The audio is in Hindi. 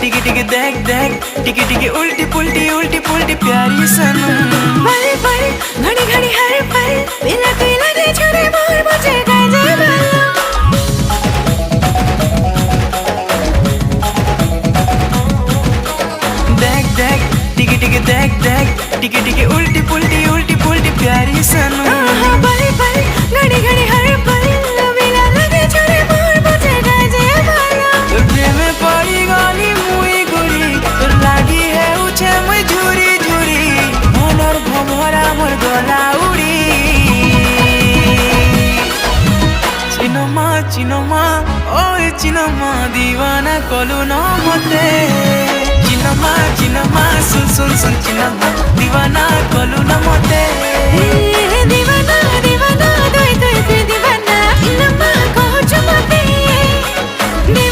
टिकी टिकी देख देख टिकी टिकी उल्टी पुल्टी प्यारी सनम। पल पल घड़ी घड़ी हर पल बिना कोई लगे छोरे मोर मुझे गए बाला। देख देख टिकी टिकी देख देख टिकी टिकी उल्टी पुल्टी प्यारी सनम। पल पल घड़ी घड़ी हर पल बिना लगे छोरे मोर मुझे गए बाला। তোর প্রেমে পড়ি গলি মুই গুড়ি তোর লাগি হেউছে মুই ঝুরি ঝুরি মনর ভমরা মোর গলা উড়ি। চিনমা ওই চিনমা দিওয়ানা কলু ন মতে। চিনমা শুন শুন শুন চিনমা দিওয়ানা কলু ন মতে। दीवाना